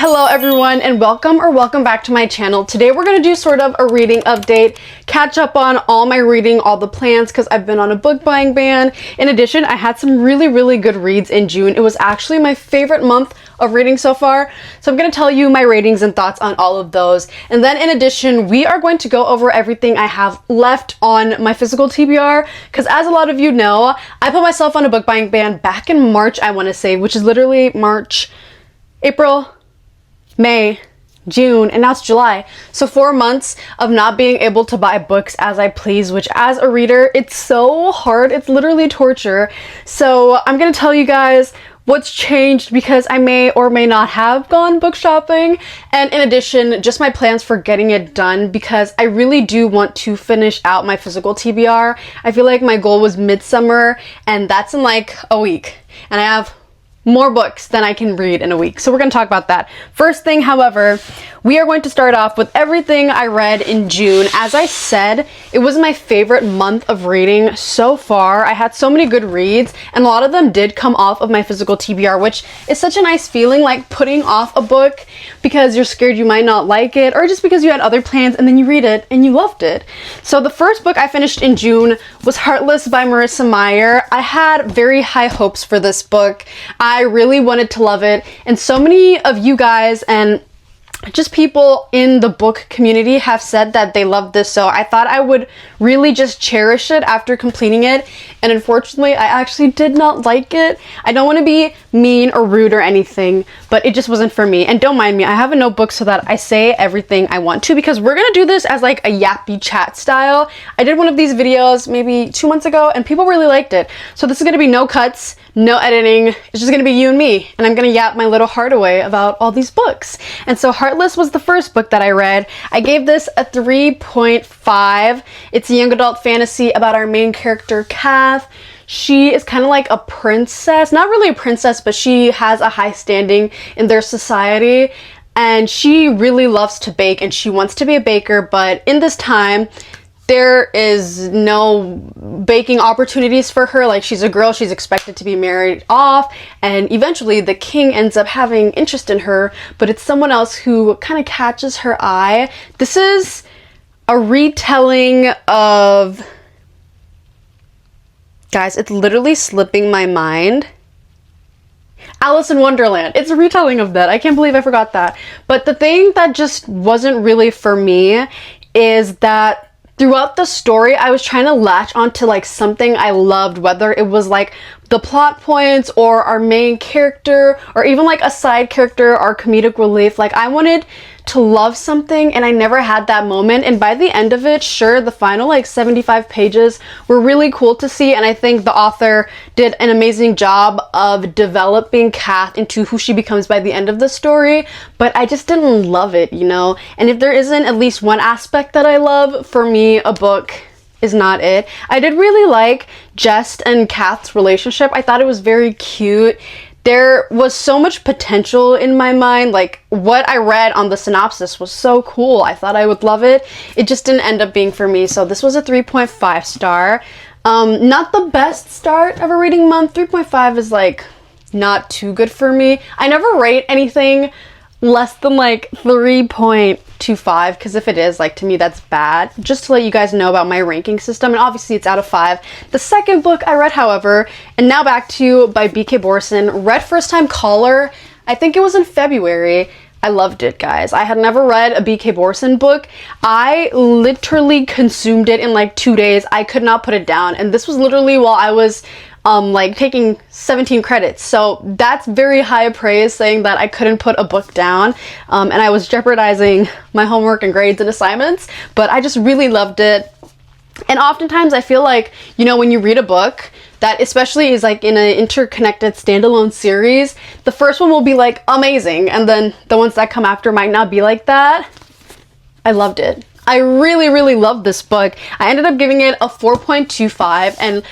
Hello everyone and welcome back to my channel. Today we're going to do sort of a reading update, catch up on all my reading, all the plans, because I've been on a book buying ban. In addition, I had some really good reads in June. It was actually my favorite month of reading so far. So I'm going to tell you my ratings and thoughts on all of those. And then in addition, we are going to go over everything I have left on my physical TBR, because as a lot of you know, I put myself on a book buying ban back in March, I want to say, which is literally March, April, May, June, and now it's July. So 4 months of not being able to buy books as I please, which as a reader, it's so hard. It's literally torture. So I'm gonna tell you guys what's changed because I may or may not have gone book shopping. And in addition, just my plans for getting it done because I really do want to finish out my physical TBR. I feel like my goal was midsummer and that's in like a week. And I have more books than I can read in a week. So we're going to talk about that. First thing, however, we are going to start off with everything I read in June. As I said, it was my favorite month of reading so far. I had so many good reads and a lot of them did come off of my physical TBR, which is such a nice feeling, like putting off a book because you're scared you might not like it or just because you had other plans and then you read it and you loved it. So the first book I finished in June was Heartless by Marissa Meyer. I had very high hopes for this book. I really wanted to love it, and so many of you guys and just people in the book community have said that they loved this, so I thought I would really just cherish it after completing it, and unfortunately I actually did not like it. I don't want to be mean or rude or anything, but it just wasn't for me. And don't mind me, I have a notebook so that I say everything I want to, because we're gonna do this as like a yappy chat style. I did one of these videos maybe 2 months ago and people really liked it, so this is gonna be no cuts, no editing. It's just gonna be you and me, and I'm gonna yap my little heart away about all these books. And so Heartless was the first book that I read. I gave this a 3.5. It's a young adult fantasy about our main character, Kath. She is kind of like a princess, not really a princess, but she has a high standing in their society, and she really loves to bake and she wants to be a baker, but in this time there is no baking opportunities for her. Like, she's a girl, she's expected to be married off, and eventually the king ends up having interest in her, but it's someone else who kind of catches her eye. This is a retelling of, guys, it's literally slipping my mind, Alice in Wonderland. It's a retelling of that. I can't believe I forgot that. But the thing that just wasn't really for me is that throughout the story, I was trying to latch onto like something I loved, whether it was like the plot points or our main character or even like a side character or comedic relief. Like, I wanted to love something and I never had that moment. And by the end of it, sure, the final like 75 pages were really cool to see, and I think the author did an amazing job of developing Kath into who she becomes by the end of the story, but I just didn't love it, you know? And if there isn't at least one aspect that I love, for me, a book is not it. I did really like Jess and Kath's relationship. I thought it was very cute. There was so much potential in my mind. Like, what I read on the synopsis was so cool. I thought I would love it. It just didn't end up being for me. So this was a 3.5 star. Not the best start of a reading month. 3.5 is like not too good for me. I never rate anything less than like 3.25, because if it is, like, to me that's bad. Just to let you guys know about my ranking system, and obviously it's out of 5. The second book I read, however, and now back to by B.K. Borson, read First Time Caller. I think it was in February. I loved it, guys. I had never read a B.K. Borson book. I literally consumed it in like 2 days. I could not put it down, and this was literally while I was like taking 17 credits. So that's very high praise, saying that I couldn't put a book down, and I was jeopardizing my homework and grades and assignments, but I just really loved it. And oftentimes I feel like, you know, when you read a book that especially is like in an interconnected standalone series, the first one will be like amazing, and then the ones that come after might not be like that. I loved it. I really loved this book. I ended up giving it a 4.25, and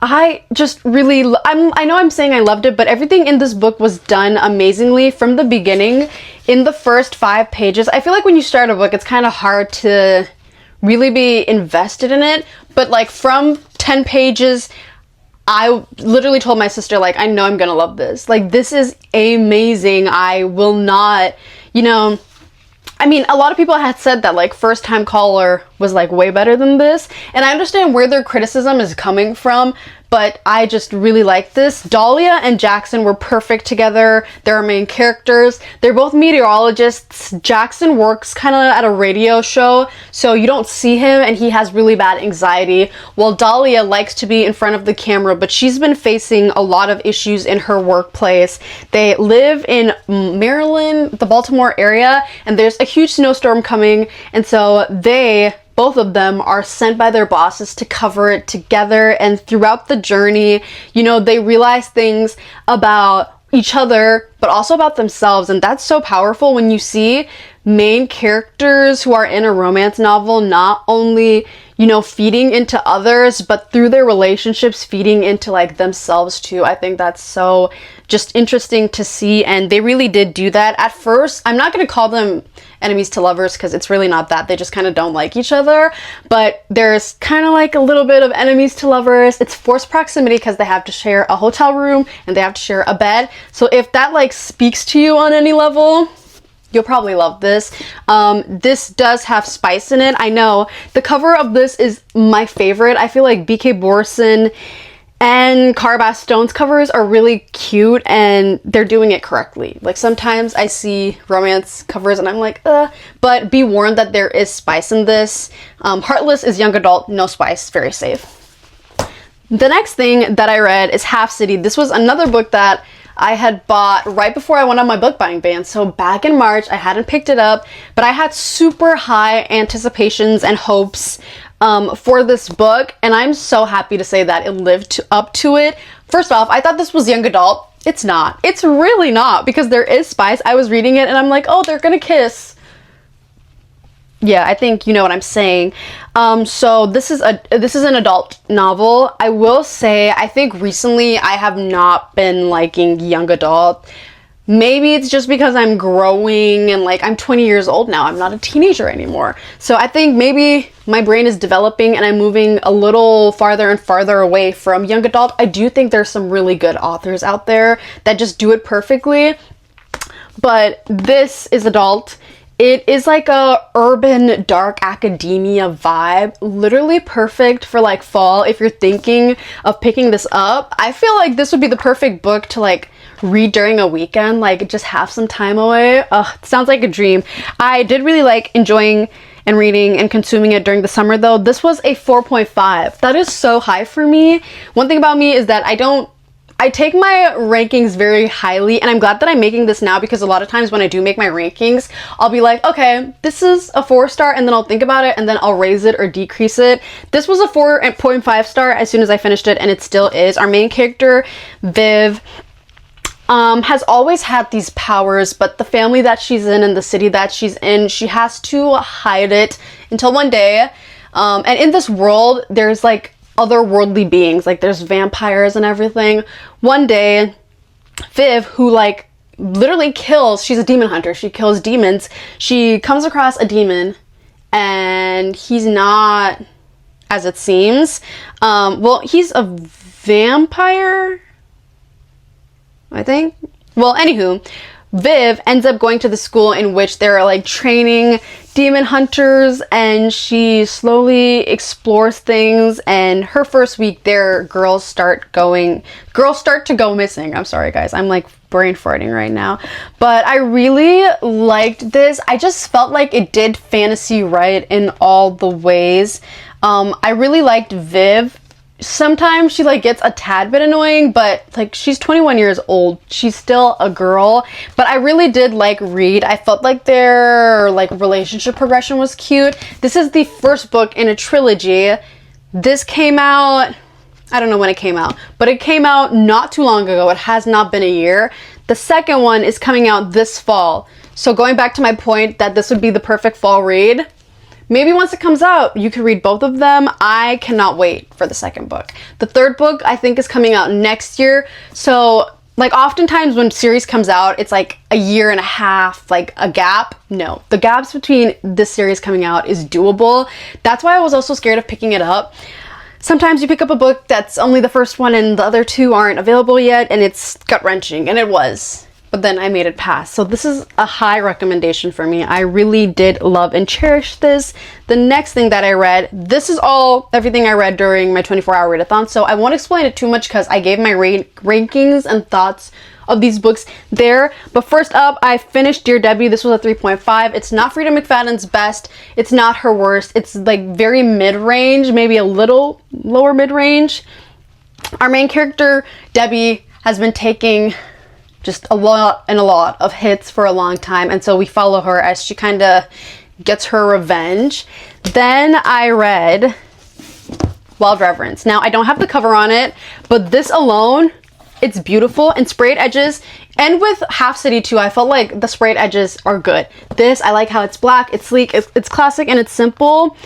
I just really, I know I'm saying I loved it, but everything in this book was done amazingly from the beginning. In the first 5 pages, I feel like when you start a book, it's kind of hard to really be invested in it, but like from 10 pages, I literally told my sister, like, I know I'm gonna love this. Like, this is amazing. I will not, you know, I mean, a lot of people had said that, like, First Time Caller was, like, way better than this. And I understand where their criticism is coming from, but I just really like this. Dahlia and Jackson were perfect together. They're our main characters. They're both meteorologists. Jackson works kind of at a radio show, so you don't see him, and he has really bad anxiety. While Dahlia likes to be in front of the camera, but she's been facing a lot of issues in her workplace. They live in Maryland, the Baltimore area, and there's a huge snowstorm coming, and so both of them are sent by their bosses to cover it together. And throughout the journey, you know, they realize things about each other, but also about themselves. And that's so powerful when you see main characters who are in a romance novel not only, you know, feeding into others, but through their relationships feeding into, like, themselves too. I think that's so just interesting to see, and they really did do that. At first, I'm not going to call them enemies to lovers because it's really not that. They just kind of don't like each other, but there's kind of like a little bit of enemies to lovers. It's forced proximity because they have to share a hotel room and they have to share a bed. So if that, like, speaks to you on any level, you'll probably love this. This does have spice in it. I know the cover of this is my favorite. I feel like BK Borson and Cara Bastone's covers are really cute, and they're doing it correctly. Like, sometimes I see romance covers and I'm like, but be warned that there is spice in this. Heartless is young adult, no spice, very safe. The next thing that I read is Half City. This was another book that I had bought right before I went on my book buying ban. So back in March, I hadn't picked it up, but I had super high anticipations and hopes for this book, and I'm so happy to say that it lived up to it. First off, I thought this was young adult. It's not. It's really not, because there is spice. I was reading it and I'm like, oh, they're gonna kiss. Yeah, I think you know what I'm saying. So this is an adult novel. I will say, I think recently I have not been liking young adult. Maybe it's just because I'm growing and, like, I'm 20 years old now. I'm not a teenager anymore. So I think maybe my brain is developing and I'm moving a little farther and farther away from young adult. I do think there's some really good authors out there that just do it perfectly. But this is adult. It is like a urban dark academia vibe, literally perfect for, like, fall. If you're thinking of picking this up, I feel like this would be the perfect book to, like, read during a weekend, like, just have some time away. Ugh, it sounds like a dream. I did really like enjoying and reading and consuming it during the summer, though. This was a 4.5. That is so high for me. One thing about me is that I take my rankings very highly, and I'm glad that I'm making this now, because a lot of times when I do make my rankings, I'll be like, okay, this is a 4-star, and then I'll think about it, and then I'll raise it or decrease it. This was a 4.5 star as soon as I finished it, and it still is. Our main character, Viv, has always had these powers, but the family that she's in and the city that she's in, she has to hide it until one day. And in this world, there's, like, otherworldly beings, like there's vampires and everything. One day, Viv, who, like, literally kills, she's a demon hunter, she kills demons, she comes across a demon, and he's not as it seems. Well, he's a vampire, I think. Well, anywho, Viv ends up going to the school in which they're, like, training demon hunters, and she slowly explores things, and her first week there, girls start to go missing. I'm sorry, guys. I'm, like, brain farting right now. But I really liked this. I just felt like it did fantasy right in all the ways. I really liked Viv. Sometimes she, like, gets a tad bit annoying, but, like, she's 21 years old. She's still a girl. But I really did like Reed. I felt like their, like, relationship progression was cute. This is the first book in a trilogy. This came out, I don't know when it came out, but it came out not too long ago. It has not been a year. The second one is coming out this fall. So going back to my point that this would be the perfect fall read, maybe once it comes out, you can read both of them. I cannot wait for the second book. The third book, I think, is coming out next year. So, like, oftentimes when series comes out, it's like a year and a half, like a gap. No, the gaps between this series coming out is doable. That's why I was also scared of picking it up. sometimes you pick up a book that's only the first one and the other two aren't available yet, and it's gut-wrenching, and it was. But then I made it past. So this is a high recommendation for me. I really did love and cherish this. The next thing that I read, this is everything I read during my 24-hour readathon. So I won't explain it too much because I gave my rankings and thoughts of these books there. But first up, I finished Dear Debbie. This was a 3.5. It's not Frida McFadden's best. It's not her worst. It's like very mid-range, maybe a little lower mid-range. Our main character, Debbie, has been taking just a lot of hits for a long time, and so we follow her as she kind of gets her revenge. Then I read Wild Reverence. Now I don't have the cover on it, but this alone, it's beautiful and sprayed edges. And with Half City too, I felt like the sprayed edges are good. This, I like how it's black, it's sleek, it's classic, and it's simple.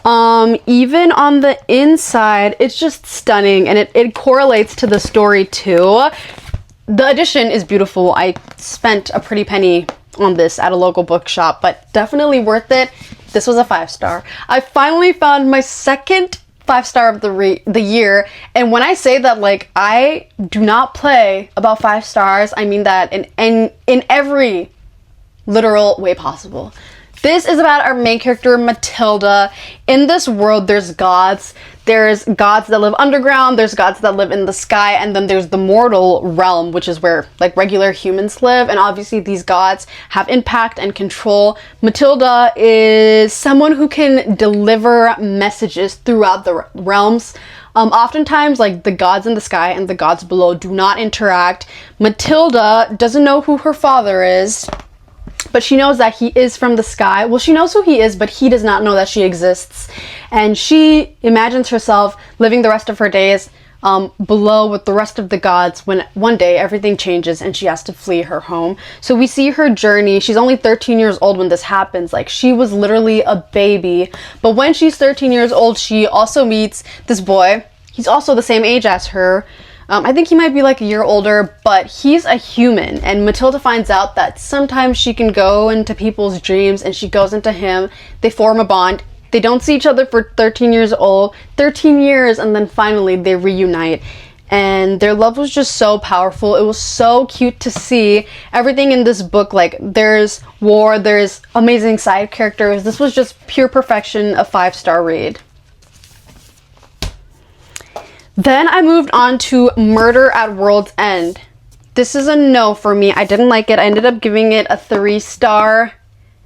Even on the inside, it's just stunning, and it correlates to the story too. The edition is beautiful. I spent a pretty penny on this at a local bookshop, but definitely worth it. This was a 5-star. I finally found my second 5-star of the year, and when I say that, like, I do not play about 5 stars, I mean that in every literal way possible. This is about our main character, Matilda. In this world, there's gods. There's gods that live underground, there's gods that live in the sky, and then there's the mortal realm, which is where like regular humans live, and obviously these gods have impact and control. Matilda is someone who can deliver messages throughout the realms. Oftentimes, like, the gods in the sky and the gods below do not interact. Matilda doesn't know who her father is, but she knows that he is from the sky. Well, she knows who he is, but he does not know that she exists. And she imagines herself living the rest of her days below with the rest of the gods when one day everything changes and she has to flee her home. So we see her journey. She's only 13 years old when this happens. Like, she was literally a baby. But when she's 13 years old, she also meets this boy. He's also the same age as her. I think he might be like a year older, but he's a human, and Matilda finds out that sometimes she can go into people's dreams, and she goes into him. They form a bond. They don't see each other for 13 years, and then finally they reunite. And their love was just so powerful. It was so cute to see everything in this book. Like, there's war, there's amazing side characters. This was just pure perfection, a 5-star read. Then I moved on to Murder at World's End. This is a no for me. I didn't like it. I ended up giving it a 3-star.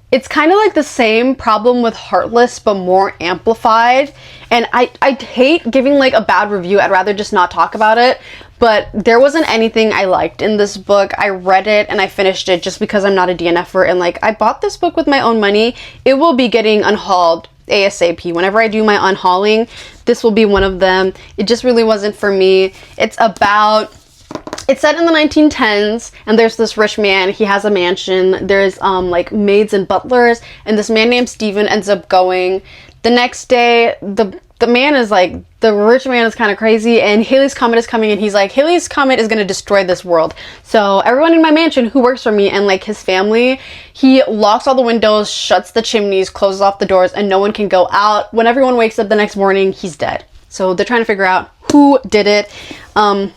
It's kind of like the same problem with Heartless, but more amplified. And I hate giving like a bad review. I'd rather just not talk about it. But there wasn't anything I liked in this book. I read it and I finished it just because I'm not a DNFer. And like, I bought this book with my own money. It will be getting unhauled ASAP. Whenever I do my unhauling, this will be one of them. It just really wasn't for me. It's set in the 1910s, and there's this rich man. He has a mansion. There's like maids and butlers, and this man named Steven ends up going. The next day, the man is like, the rich man is kind of crazy, and Halley's Comet is coming, and he's like, Halley's Comet is going to destroy this world. So everyone in my mansion who works for me and like his family, he locks all the windows, shuts the chimneys, closes off the doors, and no one can go out. When everyone wakes up the next morning, he's dead. So they're trying to figure out who did it.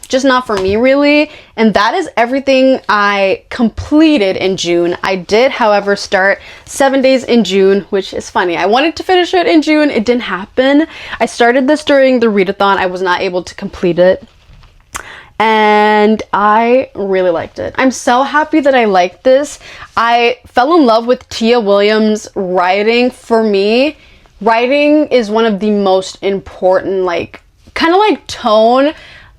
Just not for me, really. And that is everything I completed in June. I did, however, start 7 Days in June, which is funny. I wanted to finish it in June. It didn't happen. I started this during the readathon. I was not able to complete it. And I really liked it. I'm so happy that I liked this. I fell in love with Tia Williams' writing. For me, writing is one of the most important, like, kind of like tone.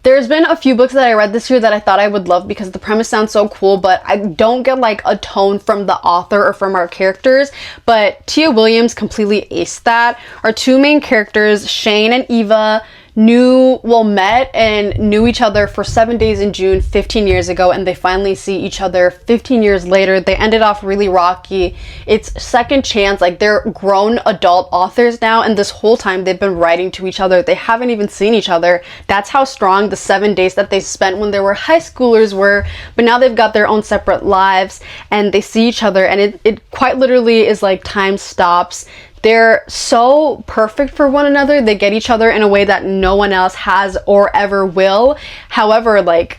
There's been a few books that I read this year that I thought I would love because the premise sounds so cool, but I don't get like a tone from the author or from our characters. But Tia Williams completely aced that. Our two main characters, Shane and Eva, met and knew each other for 7 Days in June 15 years ago, and they finally see each other 15 years later. They ended off really rocky. It's second chance. Like, they're grown adult authors now, and this whole time they've been writing to each other. They haven't even seen each other. That's how strong the 7 days that they spent when they were high schoolers were. But now they've got their own separate lives and they see each other, and it quite literally is like time stops. they're so perfect for one another. They get each other in a way that no one else has or ever will. However, like,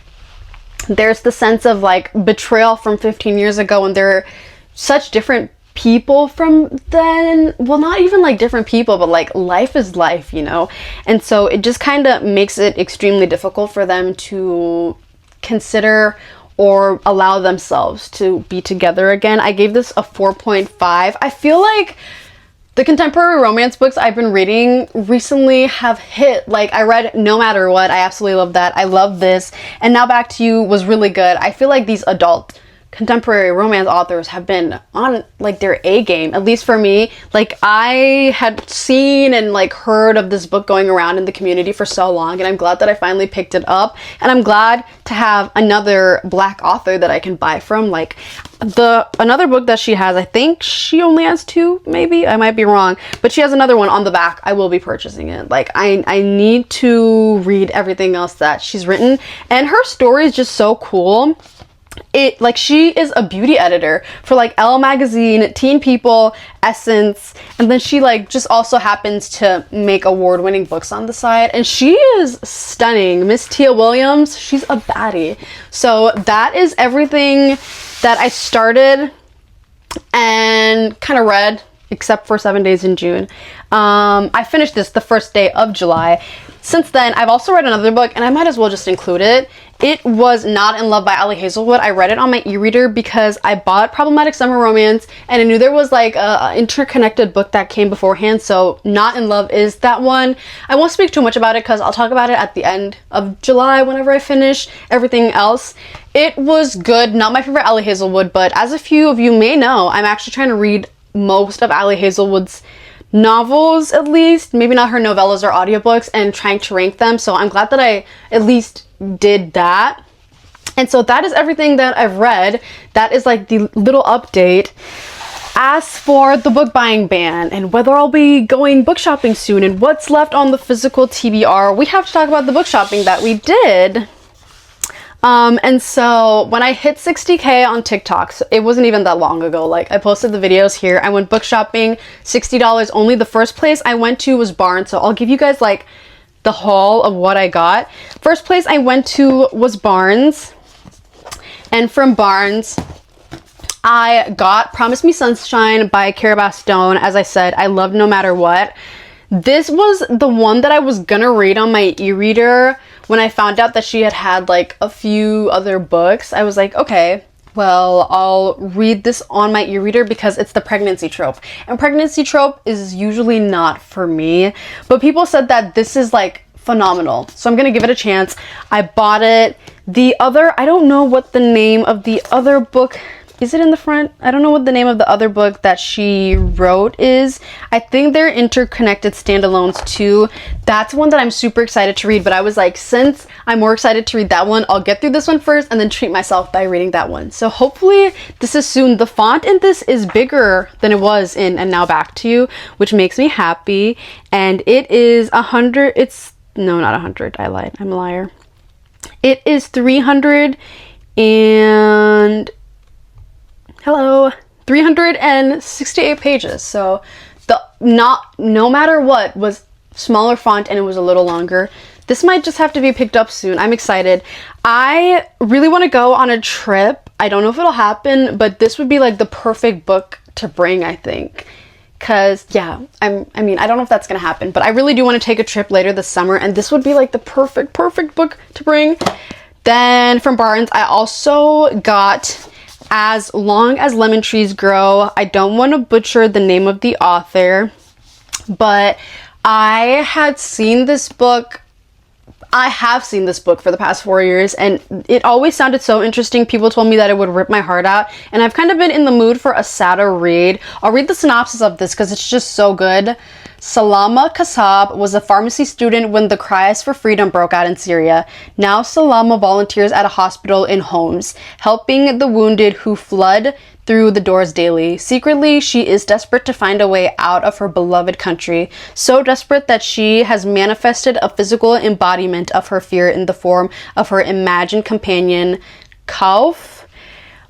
there's the sense of like betrayal from 15 years ago, and they're such different people from then. Well, not even like different people, but like life is life, you know? And so it just kind of makes it extremely difficult for them to consider or allow themselves to be together again. I gave this a 4.5. I feel like the contemporary romance books I've been reading recently have hit. Like, I read No Matter What. I absolutely love that. I love this. And Now Back to You was really good. I feel like these adult contemporary romance authors have been on like their A game, at least for me. Like, I had seen and like heard of this book going around in the community for so long, and I'm glad that I finally picked it up, and I'm glad to have another Black author that I can buy from. Like, another book that she has, I think she only has 2, maybe, I might be wrong, but she has another one on the back. I will be purchasing it. Like, I need to read everything else that she's written, and her story is just so cool. Like, she is a beauty editor for like Elle magazine, Teen People, Essence, and then she like just also happens to make award-winning books on the side, and she is stunning. Miss Tia Williams, she's a baddie. So that is everything that I started and kind of read, except for 7 Days in June. I finished this the first day of July. Since then, I've also read another book, and I might as well just include it. It was Not in Love by Ali Hazelwood. I read it on my e-reader because I bought Problematic Summer Romance, and I knew there was like a interconnected book that came beforehand, so Not in Love is that one. I won't speak too much about it because I'll talk about it at the end of July whenever I finish everything else. It was good. Not my favorite Ali Hazelwood, but as a few of you may know, I'm actually trying to read most of Ali Hazelwood's novels, at least, maybe not her novellas or audiobooks, and trying to rank them. So I'm glad that I at least did that. And so that is everything that I've read. That is like the little update. As for the book buying ban and whether I'll be going book shopping soon and what's left on the physical TBR, we have to talk about the book shopping that we did. And so when I hit 60K on TikTok, so it wasn't even that long ago, like I posted the videos here, I went book shopping, $60 only. The first place I went to was Barnes, so I'll give you guys like the haul of what I got. First place I went to was Barnes, and from Barnes I got Promise Me Sunshine by Cara Stone. As I said, I loved No Matter What. This was the one that I was gonna read on my e-reader. When I found out that she had like a few other books, I was like, okay, well, I'll read this on my e-reader because it's the pregnancy trope. And pregnancy trope is usually not for me, but people said that this is like phenomenal, so I'm gonna give it a chance. I bought it. The other, I don't know what the name of the other book is. It in the front? I don't know what the name of the other book that she wrote is. I think they're interconnected standalones too. That's one that I'm super excited to read, but I was like, since I'm more excited to read that one, I'll get through this one first and then treat myself by reading that one. So hopefully this is soon. The font in this is bigger than it was in And Now Back to You, which makes me happy. And it is 100, no, not 100, I lied, I'm a liar. It is 300 and 368 pages. So No Matter What was smaller font and it was a little longer. This might just have to be picked up soon. I'm excited. I really want to go on a trip. I don't know if it'll happen, but this would be like the perfect book to bring, I think. Cause yeah, I mean, I don't know if that's gonna happen, but I really do want to take a trip later this summer, and this would be like the perfect book to bring. Then from Barnes, I also got As Long as Lemon Trees Grow. I don't want to butcher the name of the author, but I have seen this book for the past 4 years, and it always sounded so interesting. People told me that it would rip my heart out, and I've kind of been in the mood for a sadder read. I'll read the synopsis of this because it's just so good. Salama Kassab was a pharmacy student when the cries for freedom broke out in Syria. Now Salama volunteers at a hospital in Homs, helping the wounded who flood through the doors daily. Secretly, she is desperate to find a way out of her beloved country, so desperate that she has manifested a physical embodiment of her fear in the form of her imagined companion, Kauf.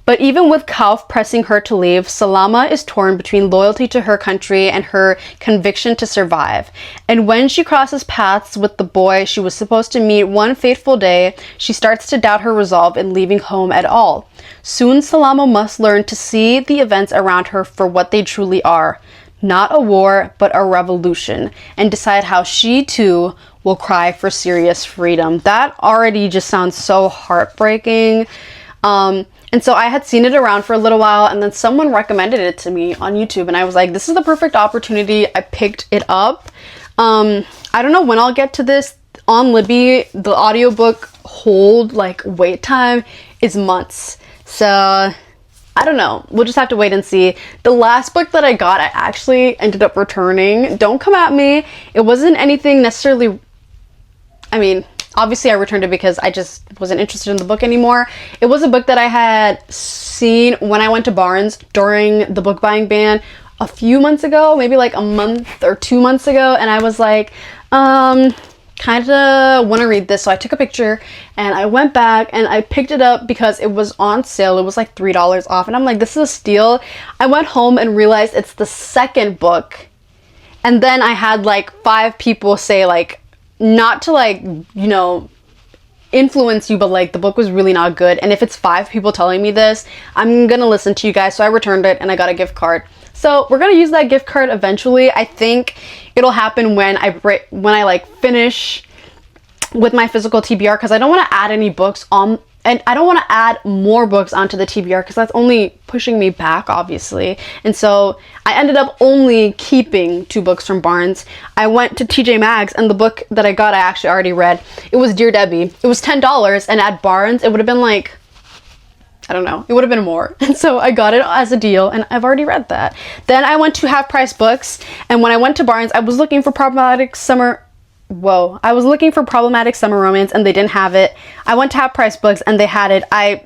But even with Kauf pressing her to leave, Salama is torn between loyalty to her country and her conviction to survive. And when she crosses paths with the boy she was supposed to meet one fateful day, she starts to doubt her resolve in leaving home at all. Soon Salama must learn to see the events around her for what they truly are. Not a war, but a revolution, and decide how she too will cry for serious freedom. That already just sounds so heartbreaking. And so I had seen it around for a little while, and then someone recommended it to me on YouTube, and I was like, this is the perfect opportunity. I picked it up. I don't know when I'll get to this. On Libby, the audiobook wait time is months. So I don't know. We'll just have to wait and see. The last book that I got, I actually ended up returning. Don't come at me. It wasn't anything necessarily... I mean, obviously I returned it because I just wasn't interested in the book anymore. It was a book that I had seen when I went to Barnes during the book buying ban a few months ago, maybe like a month or 2 months ago, and I was like, kind of want to read this. So I took a picture and I went back and I picked it up because it was on sale. It was like $3 off, and I'm like, this is a steal. I went home and realized it's the second book, and then I had like 5 people say like, not to like, you know, influence you, but like the book was really not good. And if it's 5 people telling me this, I'm gonna listen to you guys. So I returned it and I got a gift card. So we're gonna use that gift card eventually. I think it'll happen when I like finish with my physical TBR, because I don't want to add any books on, and I don't want to add more books onto the TBR because that's only pushing me back, obviously. And so I ended up only keeping 2 books from Barnes. I went to TJ Maxx, and the book that I got, I actually already read. It was Dear Debbie. It was $10, and at Barnes, it would have been like, I don't know, it would have been more. And so I got it as a deal, and I've already read that. Then I went to Half Price Books, and when I went to Barnes, I was looking for problematic summer romance, and they didn't have it. I went to Half Price Books and they had it. I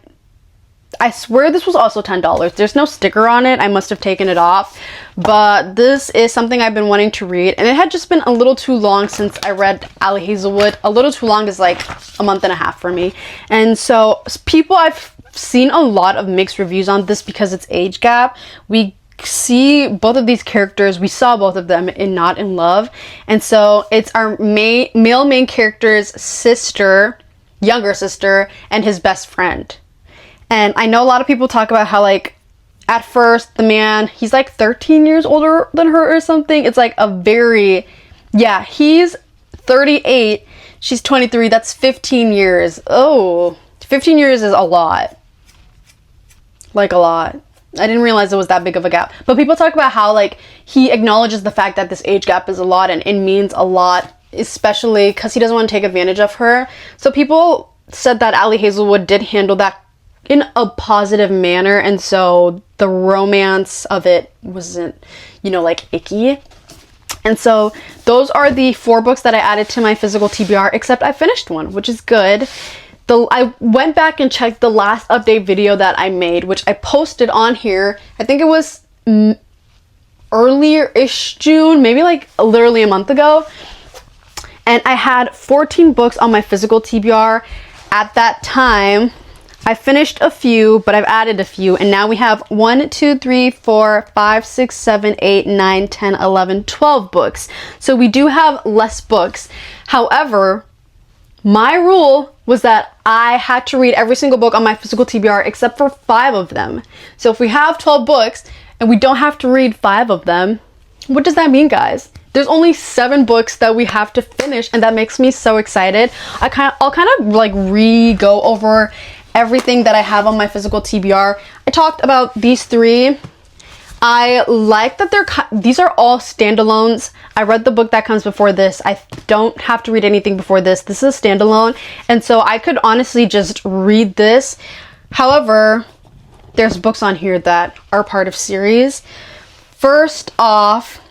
swear this was also $10. There's no sticker on it. I must have taken it off. But this is something I've been wanting to read, and it had just been a little too long since I read Allie Hazelwood. A little too long is like a month and a half for me. And so I've seen a lot of mixed reviews on this because it's age gap. We see both of these characters, we saw both of them in Not in Love, and so it's our male main character's sister, younger sister, and his best friend. And I know a lot of people talk about how like at first the man, he's like 13 years older than her or something. It's like a very, yeah, he's 38, she's 23, that's 15 years. Oh, 15 years is a lot. Like a lot. I didn't realize it was that big of a gap. But people talk about how like he acknowledges the fact that this age gap is a lot, and it means a lot, especially because he doesn't want to take advantage of her. So people said that Allie Hazelwood did handle that in a positive manner, and so the romance of it wasn't, you know, like icky. And so those are the 4 books that I added to my physical TBR, except I finished one, which is good. I went back and checked the last update video that I made, which I posted on here. I think it was earlier-ish June, maybe like literally a month ago. And I had 14 books on my physical TBR at that time. I finished a few, but I've added a few, and now we have 1, 2, 3, 4, 5, 6, 7, 8, 9, 10, 11, 12 books. So we do have less books. However, my rule was that I had to read every single book on my physical TBR except for 5 of them. So if we have 12 books and we don't have to read 5 of them, what does that mean, guys? There's only 7 books that we have to finish, and that makes me so excited. I'll kind of like go over everything that I have on my physical TBR. I talked about these 3. I like that these are all standalones. I read the book that comes before this. I don't have to read anything before this. This is a standalone, and so I could honestly just read this. However, there's books on here that are part of series. First off,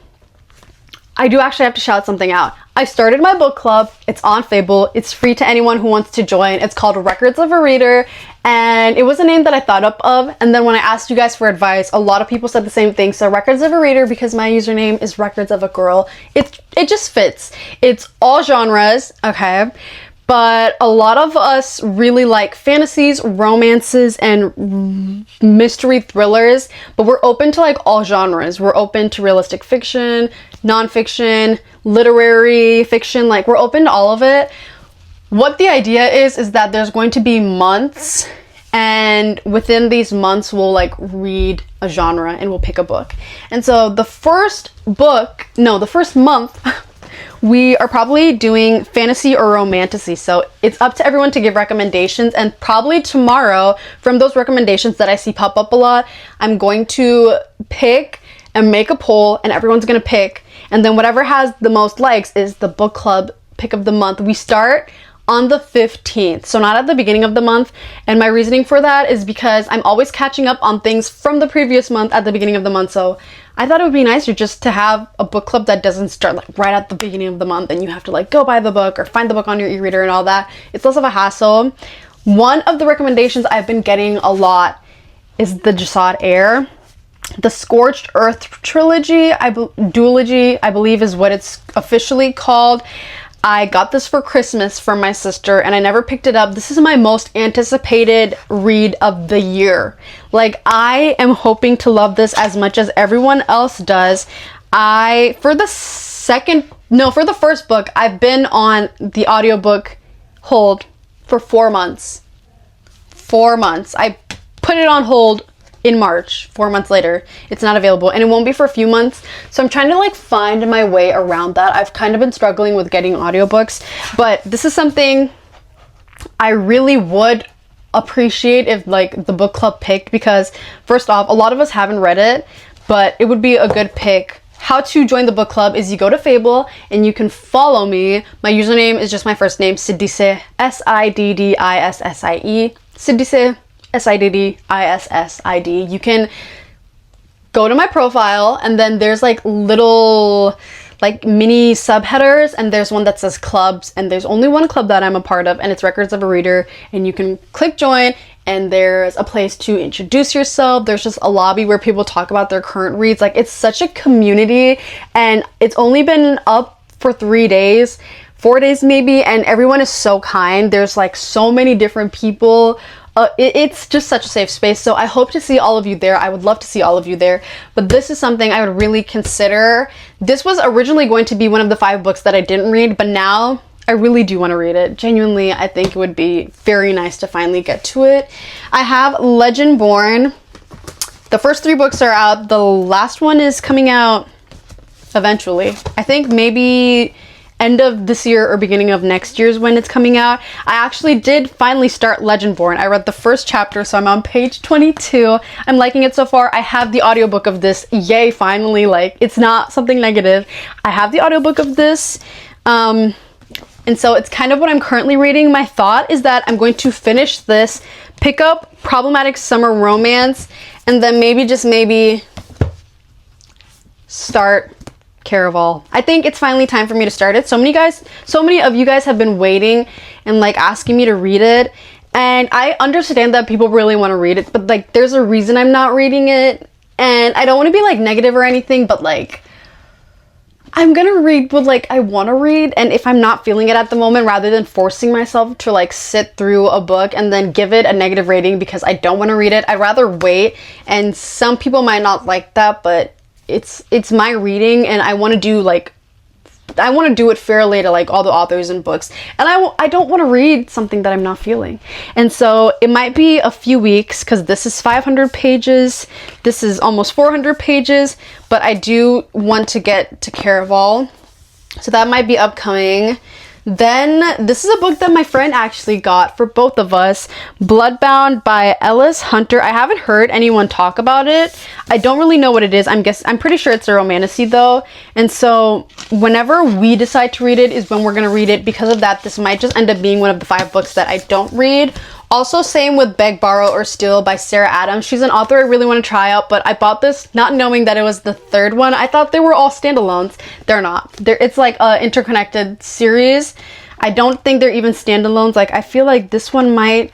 I do actually have to shout something out. I started my book club. It's on Fable. It's free to anyone who wants to join. It's called Records of a Reader, and it was a name that I thought up of, and then when I asked you guys for advice, a lot of people said the same thing. So Records of a Reader, because my username is Records of a Girl, it just fits. It's all genres, okay? but a lot of us really like fantasies, romances, and mystery thrillers, but we're open to like all genres. We're open to realistic fiction, nonfiction, literary fiction, like we're open to all of it. What the idea is that there's going to be months, and within these months we'll like read a genre and we'll pick a book. And so the first month we are probably doing fantasy or romantasy. So it's up to everyone to give recommendations, and probably tomorrow from those recommendations that I see pop up a lot, I'm going to pick and make a poll, and everyone's gonna pick, and then whatever has the most likes is the book club pick of the month. We start on the 15th, so not at the beginning of the month. And my reasoning for that is because I'm always catching up on things from the previous month at the beginning of the month. So I thought it would be nicer just to have a book club that doesn't start like right at the beginning of the month and you have to like go buy the book or find the book on your e-reader and all that. It's less of a hassle. One of the recommendations I've been getting a lot is the Jasad Heir. The Scorched Earth trilogy, duology, I believe is what it's officially called. I got this for Christmas from my sister and I never picked it up. This is my most anticipated read of the year. Like, I am hoping to love this as much as everyone else does. For the first book, I've been on the audiobook hold for 4 months. 4 months. I put it on hold in March. 4 months later, it's not available, and it won't be for a few months. So I'm trying to like find my way around that. I've kind of been struggling with getting audiobooks, but this is something I really would appreciate if like the book club picked, because first off, a lot of us haven't read it, but it would be a good pick. How to join the book club is you go to Fable and you can follow me. My username is just my first name, Siddissie, Siddissie, Siddissie, Siddissid. You can go to my profile, and then there's like little like mini subheaders, and there's one that says clubs, and there's only one club that I'm a part of, and it's Records of a Reader, and you can click join, and there's a place to introduce yourself. There's just a lobby where people talk about their current reads. Like, it's such a community, and it's only been up for 3 days, 4 days maybe, and everyone is so kind. There's like so many different people. It's just such a safe space, so I hope to see all of you there. I would love to see all of you there, but this is something I would really consider. This was originally going to be one of the 5 books that I didn't read, but now I really do want to read it. Genuinely, I think it would be very nice to finally get to it. I have Legendborn. The first 3 books are out. The last one is coming out eventually. I think maybe end of this year or beginning of next year is when it's coming out. I actually did finally start Legendborn. I read the first chapter, so I'm on page 22. I'm liking it so far. I have the audiobook of this. Yay, finally. Like, it's not something negative. I have the audiobook of this. And so it's kind of what I'm currently reading. My thought is that I'm going to finish this, pick up Problematic Summer Romance, and then maybe start Caraval. I think it's finally time for me to start it. So many of you guys have been waiting and like asking me to read it, and I understand that people really want to read it, but like there's a reason I'm not reading it, and I don't want to be like negative or anything, but like I'm gonna read what like I want to read, and if I'm not feeling it at the moment, rather than forcing myself to like sit through a book and then give it a negative rating because I don't want to read it, I'd rather wait. And some people might not like that, but it's my reading, and I want to do it fairly to like all the authors and books, and I don't want to read something that I'm not feeling. And so it might be a few weeks, because this is 500 pages, this is almost 400 pages, but I do want to get to Caraval, so that might be upcoming. Then this is a book that my friend actually got for both of us, Bloodbound by Ellis Hunter. I haven't heard anyone talk about it. I don't really know what it is. I'm pretty sure it's a romantasy though. And so whenever we decide to read it is when we're gonna read it. Because of that, this might just end up being one of the 5 books that I don't read. Also, same with Beg, Borrow, or Steal by Sarah Adams. She's an author I really want to try out, but I bought this not knowing that it was the 3rd one. I thought they were all standalones. They're not. It's like an interconnected series. I don't think they're even standalones. Like, I feel like this one might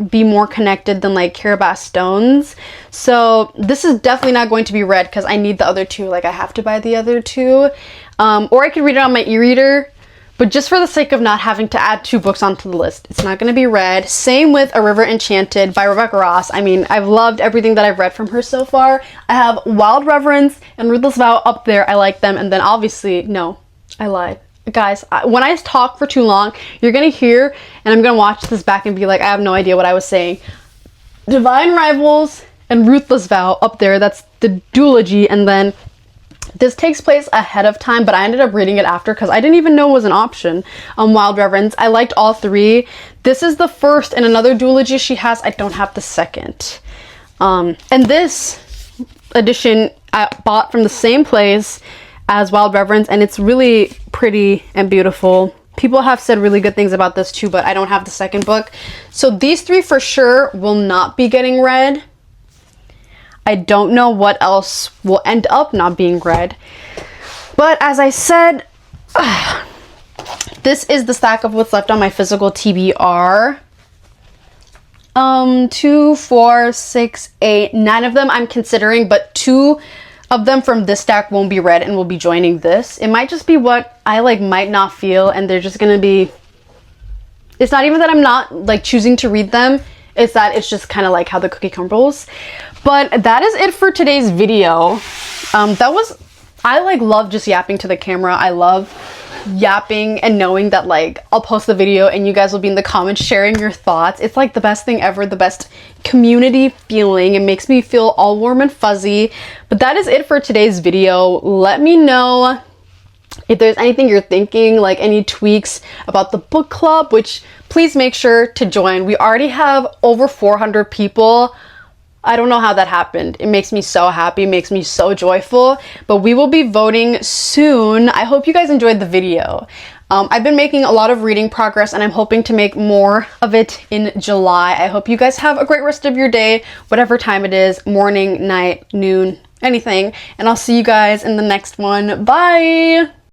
be more connected than like Carabas Stones. So this is definitely not going to be read because I need the other 2. Like, I have to buy the other 2. Or I could read it on my e-reader. But just for the sake of not having to add 2 books onto the list, it's not going to be read. Same with A River Enchanted by Rebecca Ross. I mean, I've loved everything that I've read from her so far. I have Wild Reverence and Ruthless Vow up there. I like them. And then obviously, no, I lied. Guys, when I talk for too long, you're going to hear, and I'm going to watch this back and be like, I have no idea what I was saying. Divine Rivals and Ruthless Vow up there. That's the duology. And then this takes place ahead of time, but I ended up reading it after because I didn't even know it was an option. Wild Reverence. I liked all 3. This is the first in another duology she has. I don't have the second. And this edition I bought from the same place as Wild Reverence, and it's really pretty and beautiful. People have said really good things about this too, but I don't have the second book. So these 3 for sure will not be getting read. I don't know what else will end up not being read. But as I said, this is the stack of what's left on my physical TBR. 2, 4, 6, 8, 9 of them I'm considering, but 2 of them from this stack won't be read and will be joining this. It might just be what I like might not feel, and they're just gonna be, it's not even that I'm not like choosing to read them, it's that it's just kind of like how the cookie crumbles. But that is it for today's video. I like love just yapping to the camera. I love yapping and knowing that like I'll post the video and you guys will be in the comments sharing your thoughts. It's like the best thing ever, the best community feeling. It makes me feel all warm and fuzzy. But that is it for today's video. Let me know if there's anything you're thinking, like any tweaks about the book club, which please make sure to join. We already have over 400 people. I don't know how that happened. It makes me so happy, makes me so joyful, but we will be voting soon. I hope you guys enjoyed the video. I've been making a lot of reading progress and I'm hoping to make more of it in July. I hope you guys have a great rest of your day, whatever time it is, morning, night, noon, anything, and I'll see you guys in the next one. Bye!